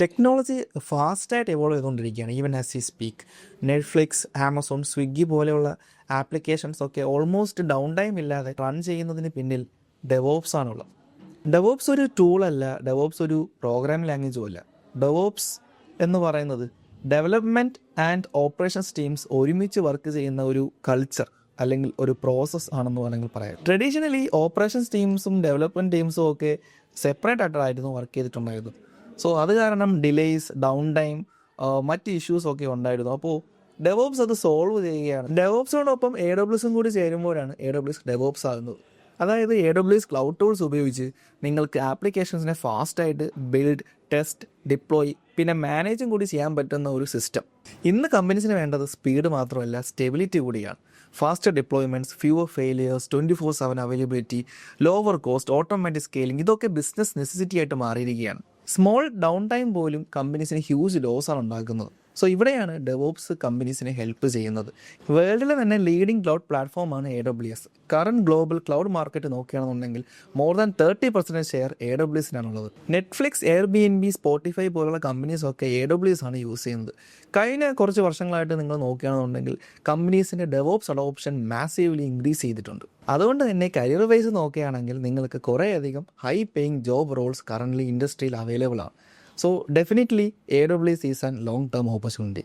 Technology ഫാസ്റ്റായിട്ട് evolve ചെയ്തുകൊണ്ടിരിക്കുകയാണ്. Even as ഈ സ്പീക്ക് നെറ്റ്ഫ്ലിക്സ്, ആമസോൺ, സ്വിഗ്ഗി പോലെയുള്ള ആപ്ലിക്കേഷൻസ് ഒക്കെ ഓൾമോസ്റ്റ് ഡൗൺ ടൈം ഇല്ലാതെ റൺ ചെയ്യുന്നതിന് പിന്നിൽ ഡെവോപ്സ് ആണുള്ളത്. ഡെവോപ്സ് ഒരു ടൂളല്ല, ഡെവോപ്സ് ഒരു പ്രോഗ്രാമിംഗ് ലാംഗ്വേജും അല്ല. ഡെവോപ്സ് എന്ന് പറയുന്നത് ഡെവലപ്മെൻറ്റ് ആൻഡ് ഓപ്പറേഷൻസ് ടീംസ് ഒരുമിച്ച് വർക്ക് ചെയ്യുന്ന ഒരു കൾച്ചർ അല്ലെങ്കിൽ ഒരു പ്രോസസ്സ് ആണെന്ന് വേണമെങ്കിൽ പറയാം. ട്രഡീഷണലി ഓപ്പറേഷൻസ് ടീംസും ഡെവലപ്മെൻറ്റ് ടീംസും ഒക്കെ സെപ്പറേറ്റ് ആയിട്ടായിരുന്നു വർക്ക് ചെയ്തിട്ടുണ്ടായിരുന്നു. സോ അത് കാരണം ഡിലേയ്സ്, ഡൗൺ ടൈം, മറ്റ് ഇഷ്യൂസൊക്കെ ഉണ്ടായിരുന്നു. അപ്പോൾ ഡെവോപ്സ് അത് സോൾവ് ചെയ്യുകയാണ്. ഡെവോപ്സിനോടൊപ്പം AWSും കൂടി ചേരുമ്പോഴാണ് AWS ഡെവോപ്സ് ആകുന്നത്. അതായത് AWS ക്ലൗഡ് ടൂൾസ് ഉപയോഗിച്ച് നിങ്ങൾക്ക് ആപ്ലിക്കേഷൻസിനെ ഫാസ്റ്റായിട്ട് ബിൽഡ്, ടെസ്റ്റ്, ഡിപ്ലോയ് പിന്നെ മാനേജും കൂടി ചെയ്യാൻ പറ്റുന്ന ഒരു സിസ്റ്റം. ഇന്ന് കമ്പനീസിന് വേണ്ടത് സ്പീഡ് മാത്രമല്ല, സ്റ്റെബിലിറ്റി കൂടിയാണ്. Faster deployments, fewer failures, 24/7 availability, lower cost, automatic scaling, ഇതൊക്കെ ബിസിനസ് നെസസിറ്റി ആയിട്ട് മാറിയിരിക്കുകയാണ്. സ്മോൾ ഡൗൺ ടൈം പോലും കമ്പനീസിന് ഹ്യൂജ് ലോസാണ് ഉണ്ടാക്കുന്നത്. സോ ഇവിടെയാണ് ഡെവോപ്സ് കമ്പനീസിനെ ഹെൽപ്പ് ചെയ്യുന്നത്. വേൾഡിലെ തന്നെ ലീഡിംഗ് ക്ലൗഡ് പ്ലാറ്റ്ഫോമാണ് AWS. Current global cloud market നോക്കുകയാണെന്നുണ്ടെങ്കിൽ മോർ ദാൻ 30% ഷെയർ AWSനാണുള്ളത്. നെറ്റ്ഫ്ലിക്സ്, Airbnb, സ്പോട്ടിഫൈ പോലുള്ള കമ്പനീസൊക്കെ AWS ആണ് യൂസ് ചെയ്യുന്നത്. കഴിഞ്ഞ കുറച്ച് വർഷങ്ങളായിട്ട് നിങ്ങൾ നോക്കുകയാണെന്നുണ്ടെങ്കിൽ കമ്പനീസിൻ്റെ ഡെവോപ്സ് അഡോപ്ഷൻ മാസീവ്ലി ഇൻക്രീസ് ചെയ്തിട്ടുണ്ട്. അതുകൊണ്ട് തന്നെ കരിയർ വൈസ് നോക്കുകയാണെങ്കിൽ നിങ്ങൾക്ക് കുറേയധികം high paying job Rolls currently ഇൻഡസ്ട്രിയിൽ അവൈലബിൾ ആണ്. So definitely AWS is a long-term opportunity.